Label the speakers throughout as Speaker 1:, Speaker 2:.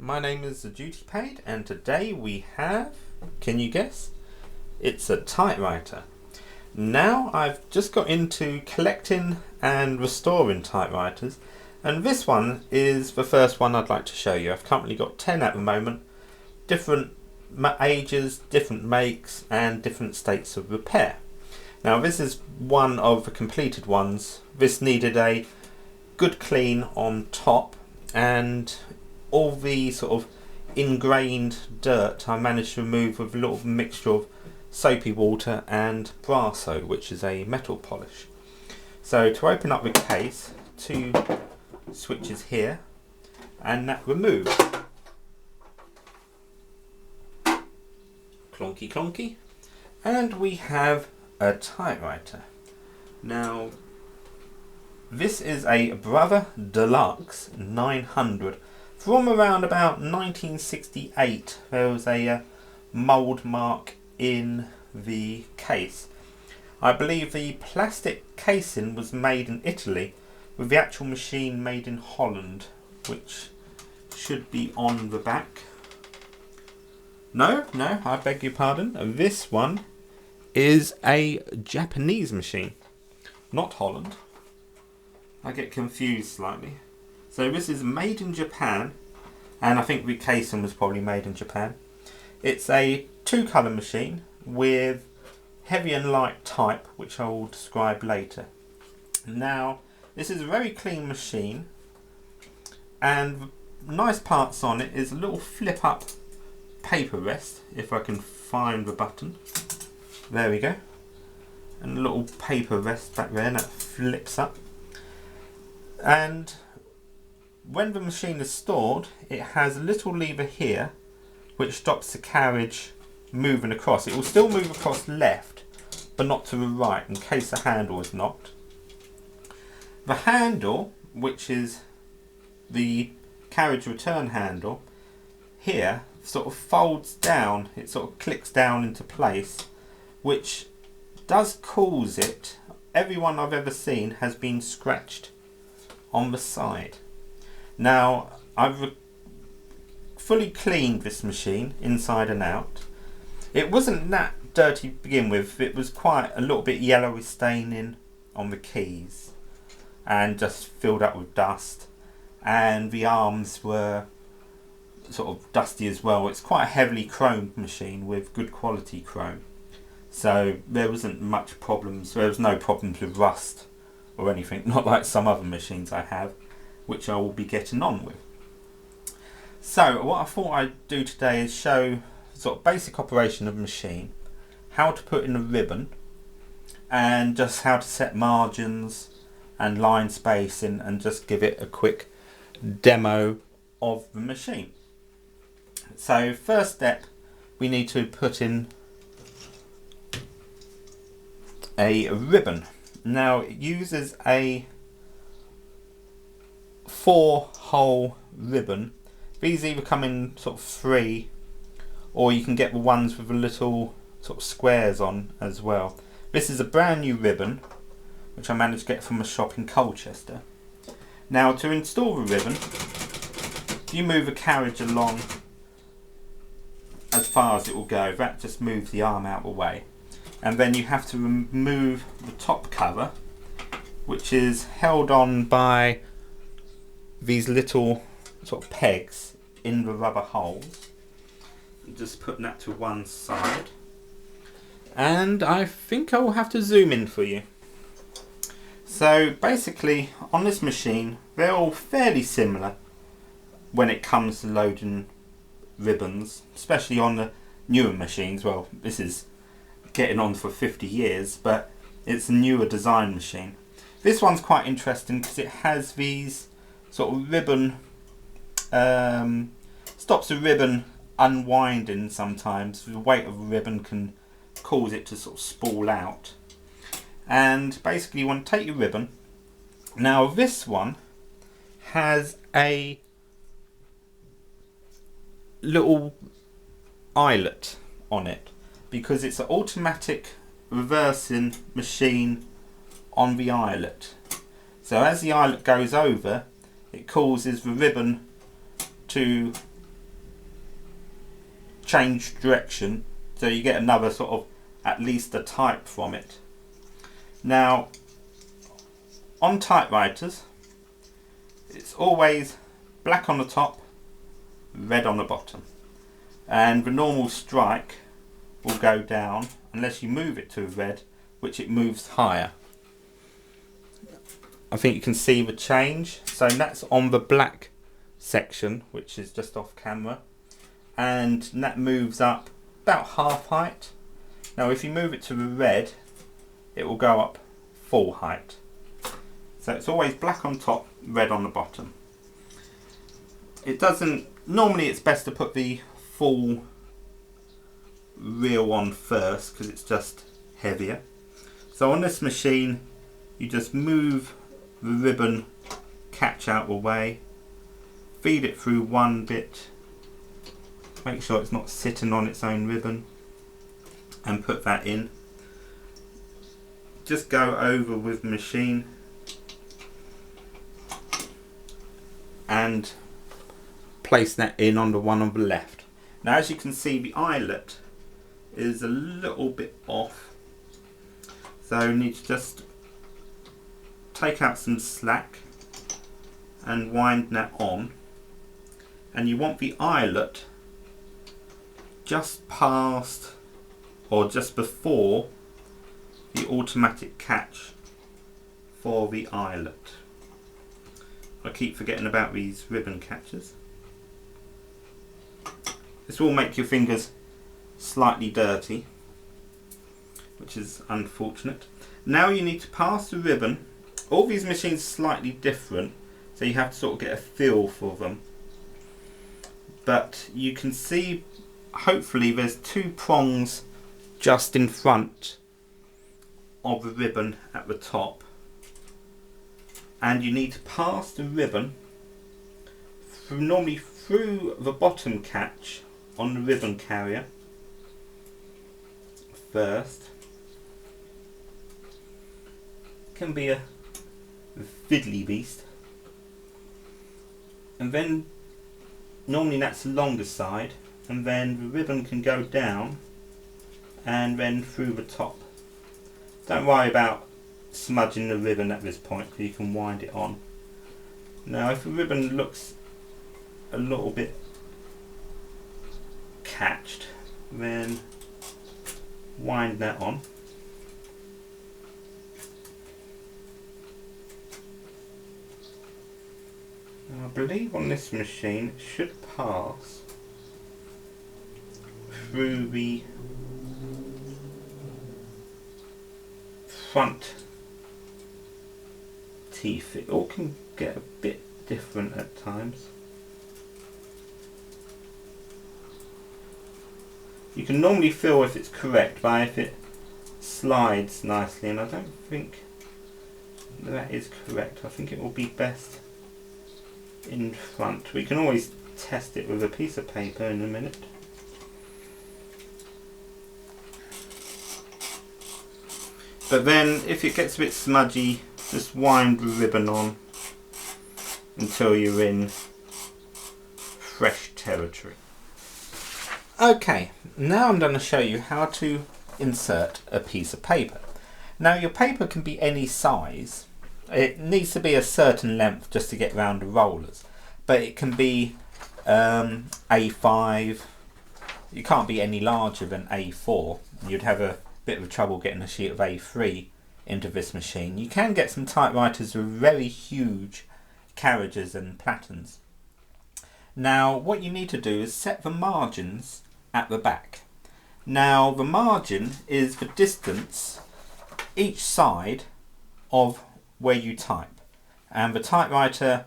Speaker 1: my name is the Duty Paid, and today we have, can you guess? It's a typewriter. Now I've just got into collecting and restoring typewriters, and this one is the first one I'd like to show you. I've currently got 10 at the moment, different ages, different makes and different states of repair. Now this is one of the completed ones. This needed a good clean on top, and all the sort of ingrained dirt I managed to remove with a little mixture of soapy water and Brasso, which is a metal polish. So to open up the case, two switches here, and that removes. Clonky clonky. And we have a typewriter. Now this is a Brother Deluxe 900 from around about 1968. There was a mould mark in the case. I believe the plastic casing was made in Italy, with the actual machine made in Holland, which should be on the back. No, I beg your pardon. This one is a Japanese machine, not Holland. I get confused slightly. So this is made in Japan, and I think the casing was probably made in Japan. It's a two-colour machine with heavy and light type, which I will describe later. Now, this is a very clean machine, and the nice parts on it is a little flip-up paper rest, if I can find the button. There we go. And a little paper rest back there that flips up. And when the machine is stored, it has a little lever here which stops the carriage moving across. It will still move across left, but not to the right in case the handle is knocked. The handle, which is the carriage return handle, here sort of folds down. It sort of clicks down into place, which does cause it, everyone I've ever seen has been scratched on the side. Now I've fully cleaned this machine inside and out. It wasn't that dirty to begin with. It was quite a little bit yellow with staining on the keys and just filled up with dust, and the arms were sort of dusty as well. It's quite a heavily chromed machine with good quality chrome, so there wasn't much problems. There was no problems with rust or anything, not like some other machines I have, which I will be getting on with. So what I thought I'd do today is show sort of basic operation of the machine, how to put in a ribbon, and just how to set margins and line spacing, and just give it a quick demo of the machine. So first step, we need to put in a ribbon. Now it uses a 4-hole ribbon. These either come in sort of 3, or you can get the ones with the little sort of squares on as well. This is a brand new ribbon which I managed to get from a shop in Colchester. Now to install the ribbon, you move the carriage along as far as it will go. That just moves the arm out of the way, and then you have to remove the top cover, which is held on by these little sort of pegs in the rubber holes. Just putting that to one side, and I think I will have to zoom in for you. So basically on this machine, they're all fairly similar when it comes to loading ribbons, especially on the newer machines. Well, this is getting on for 50 years, but it's a newer design machine. This one's quite interesting because it has these sort of ribbon, stops the ribbon unwinding sometimes. The weight of the ribbon can cause it to sort of spool out. And basically you want to take your ribbon. Now this one has a little eyelet on it because it's an automatic reversing machine on the eyelet. So as the eyelet goes over, it causes the ribbon to change direction, so you get another sort of at least a type from it. Now on typewriters it's always black on the top, red on the bottom, and the normal strike will go down unless you move it to red, which it moves higher. I think you can see the change. So that's on the black section, which is just off camera, and that moves up about half height. Now if you move it to the red, it will go up full height. So it's always black on top, red on the bottom. It doesn't, normally it's best to put the full reel on first because it's just heavier. So on this machine you just move the ribbon catch out the way, feed it through one bit, make sure it's not sitting on its own ribbon, and put that in. Just go over with the machine and place that in on the one on the left. Now as you can see, the eyelet is a little bit off, so you need to just take out some slack and wind that on, and you want the eyelet just past or just before the automatic catch for the eyelet. I keep forgetting about these ribbon catchers. This will make your fingers slightly dirty, which is unfortunate. Now you need to pass the ribbon. All these machines are slightly different, so you have to sort of get a feel for them. But you can see, hopefully there's two prongs just in front of the ribbon at the top, and you need to pass the ribbon through, normally through the bottom catch on the ribbon carrier first. Can be a fiddly beast, and then normally that's the longer side, and then the ribbon can go down and then through the top. Don't worry about smudging the ribbon at this point because you can wind it on. Now if the ribbon looks a little bit catched, then wind that on. Now I believe on this machine it should pass through the front teeth. It all can get a bit different at times. You can normally feel if it's correct by if it slides nicely, and I don't think that is correct. I think it will be best in front. We can always test it with a piece of paper in a minute. But then if it gets a bit smudgy, just wind the ribbon on until you're in fresh territory. Okay, now I'm going to show you how to insert a piece of paper. Now your paper can be any size. It needs to be a certain length just to get around the rollers, but it can be A5. You can't be any larger than A4. You'd have a bit of trouble getting a sheet of A3 into this machine. You can get some typewriters with very huge carriages and platens. Now what you need to do is set the margins at the back. Now the margin is the distance each side of where you type, and the typewriter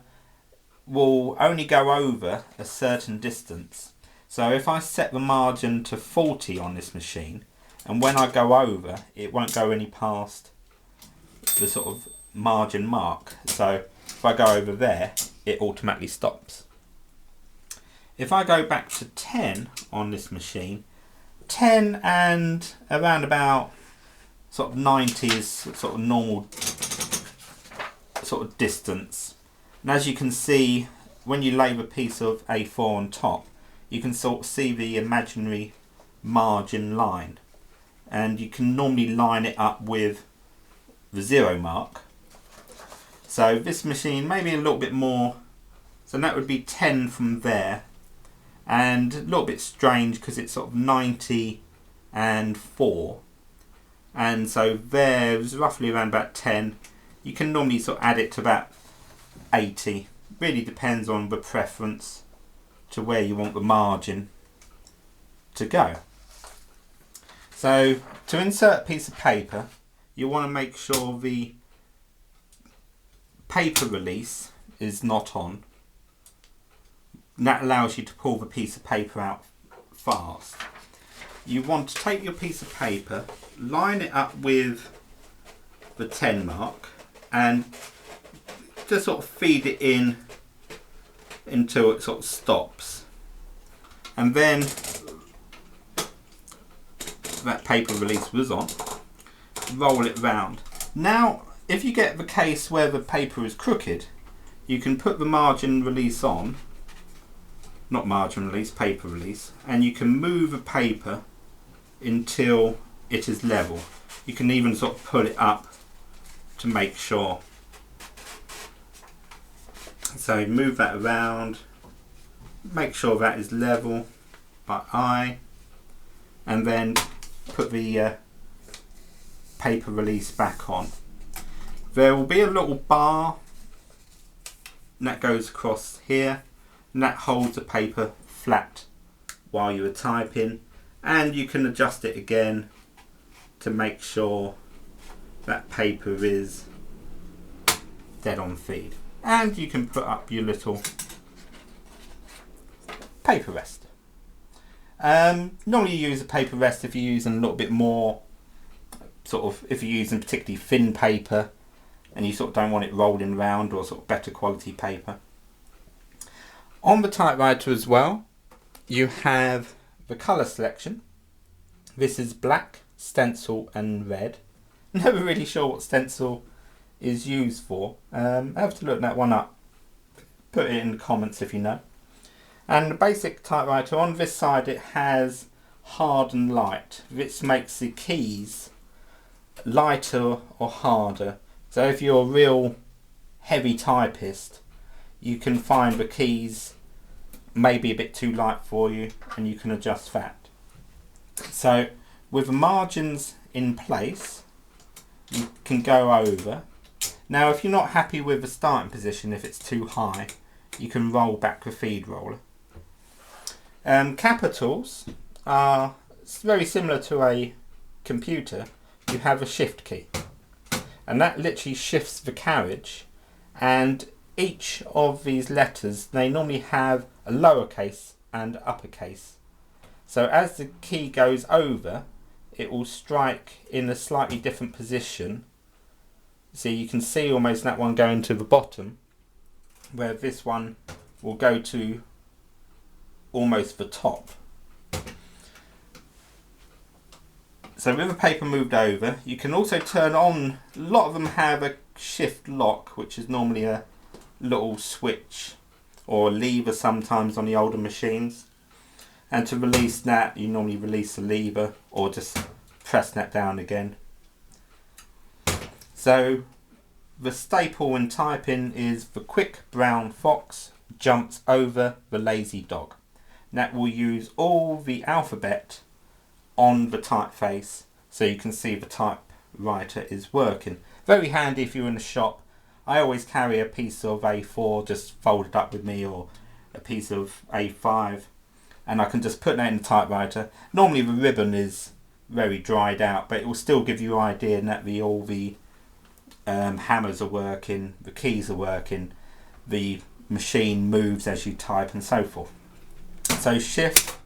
Speaker 1: will only go over a certain distance. So if I set the margin to 40 on this machine, and when I go over, it won't go any past the sort of margin mark. So if I go over there, it automatically stops. If I go back to 10 on this machine, 10 and around about sort of 90 is sort of normal sort of distance. And as you can see, when you lay a piece of A4 on top, you can sort of see the imaginary margin line, and you can normally line it up with the 0 mark. So this machine maybe a little bit more, so that would be 10 from there, and a little bit strange because it's sort of 90 and 4, and so there is roughly around about 10. You can normally sort of add it to about 80. Really depends on the preference to where you want the margin to go. So to insert a piece of paper, you want to make sure the paper release is not on. And that allows you to pull the piece of paper out fast. You want to take your piece of paper, line it up with the 10 mark, and just sort of feed it in until it sort of stops. And then that paper release was on, roll it round. Now, if you get the case where the paper is crooked, you can put the margin release on, not margin release, paper release, and you can move the paper until it is level. You can even sort of pull it up to make sure. So move that around, make sure that is level by eye, and then put the paper release back on. There will be a little bar that goes across here, and that holds the paper flat while you are typing, and you can adjust it again to make sure that paper is dead on feed. And you can put up your little paper rest. Normally you use a paper rest if you're using a little bit more, sort of, if you're using particularly thin paper and you sort of don't want it rolling around, or sort of better quality paper. On the typewriter as well, you have the colour selection. This is black, stencil and red. Never really sure what stencil is used for. I have to look that one up. Put it in the comments if you know. And the basic typewriter, on this side it has hard and light, which makes the keys lighter or harder. So if you're a real heavy typist, you can find the keys maybe a bit too light for you, and you can adjust that. So with the margins in place, you can go over. Now if you're not happy with the starting position, if it's too high, you can roll back the feed roller. Capitals are very similar to a computer. You have a shift key, and that literally shifts the carriage, and each of these letters, they normally have a lowercase and uppercase. So as the key goes over, it will strike in a slightly different position. So you can see almost that one going to the bottom, where this one will go to almost the top. So with the paper moved over, you can also turn on, a lot of them have a shift lock, which is normally a little switch or lever sometimes on the older machines. And to release that, you normally release the lever or just press that down again. So the staple in typing is the quick brown fox jumps over the lazy dog. And that will use all the alphabet on the typeface so you can see the typewriter is working. Very handy if you're in a shop. I always carry a piece of A4 just folded up with me, or a piece of A5, and I can just put that in the typewriter. Normally the ribbon is very dried out, but it will still give you an idea that all the hammers are working, the keys are working, the machine moves as you type and so forth. So shift,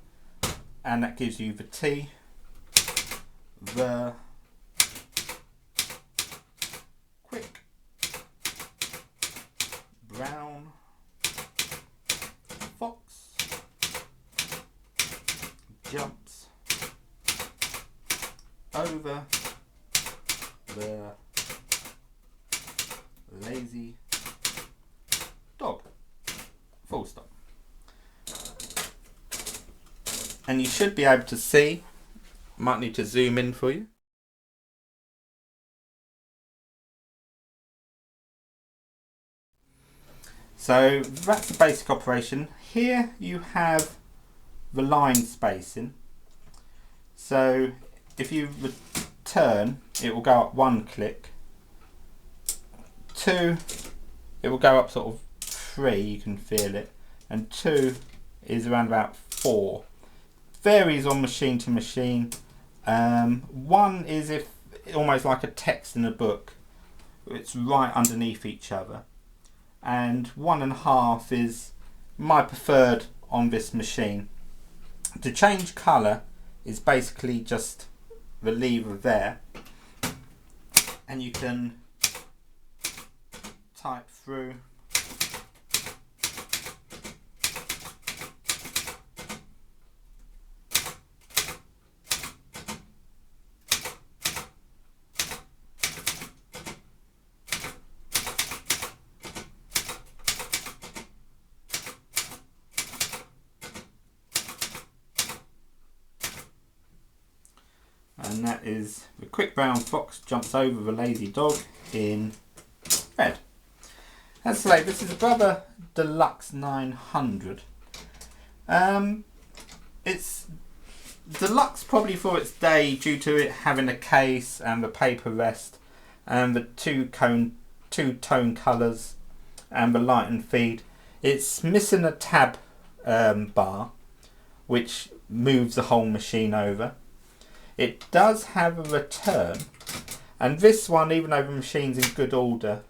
Speaker 1: and that gives you the T, the quick brown fox jumps over the lazy dog. Full stop. And you should be able to see. Might need to zoom in for you. So that's the basic operation. Here you have the line spacing. So if you return, it will go up 1 click. 2, it will go up sort of 3, you can feel it. And 2 is around about 4. Varies on machine to machine. 1 is if almost like a text in a book. It's right underneath each other. And 1.5 is my preferred on this machine. To change colour is basically just the lever there, and you can type through. And that is the quick brown fox jumps over the lazy dog in red. As I say, this is a Brother Deluxe 900. It's deluxe probably for its day due to it having a case and the paper rest and the two-tone colours and the light and feed. It's missing a tab bar which moves the whole machine over. It does have a return, and this one, even though the machine's in good order,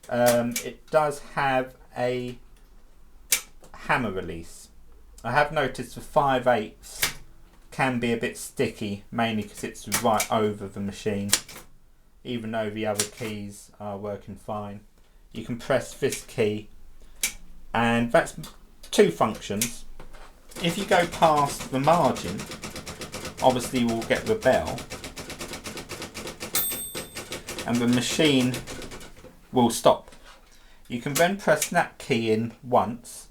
Speaker 1: it does have a hammer release. I have noticed the 5/8 can be a bit sticky, mainly because it's right over the machine, even though the other keys are working fine. You can press this key, and that's 2 functions. If you go past the margin, obviously we'll get the bell, and the machine will stop. You can then press that key in once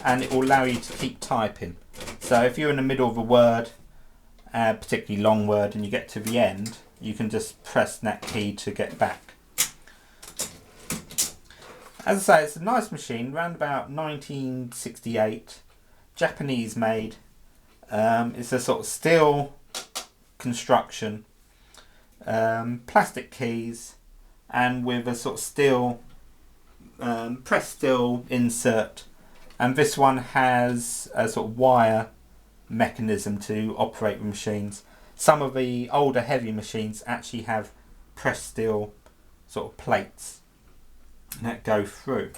Speaker 1: and it will allow you to keep typing. So if you're in the middle of a word, particularly long word, and you get to the end, you can just press that key to get back. As I say, it's a nice machine, around about 1968, Japanese made. It's a sort of steel construction, plastic keys, and with a sort of steel, pressed steel insert. And this one has a sort of wire mechanism to operate the machines. Some of the older heavy machines actually have pressed steel sort of plates that go through.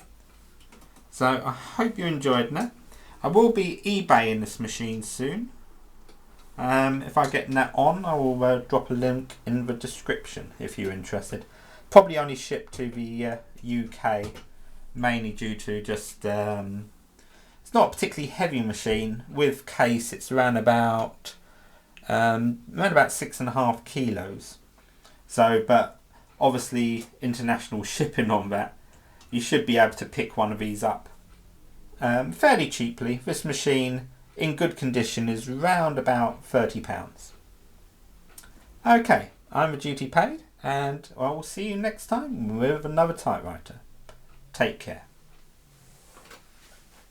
Speaker 1: So I hope you enjoyed that. I will be eBaying this machine soon. If I get that on, I will drop a link in the description if you're interested. Probably only shipped to the UK, mainly due to just it's not a particularly heavy machine. With case, it's around about 6.5 kilos. So, but obviously international shipping on that, you should be able to pick one of these up fairly cheaply. This machine in good condition is around about £30. Okay, I'm a duty paid, and I will see you next time with another typewriter. Take care.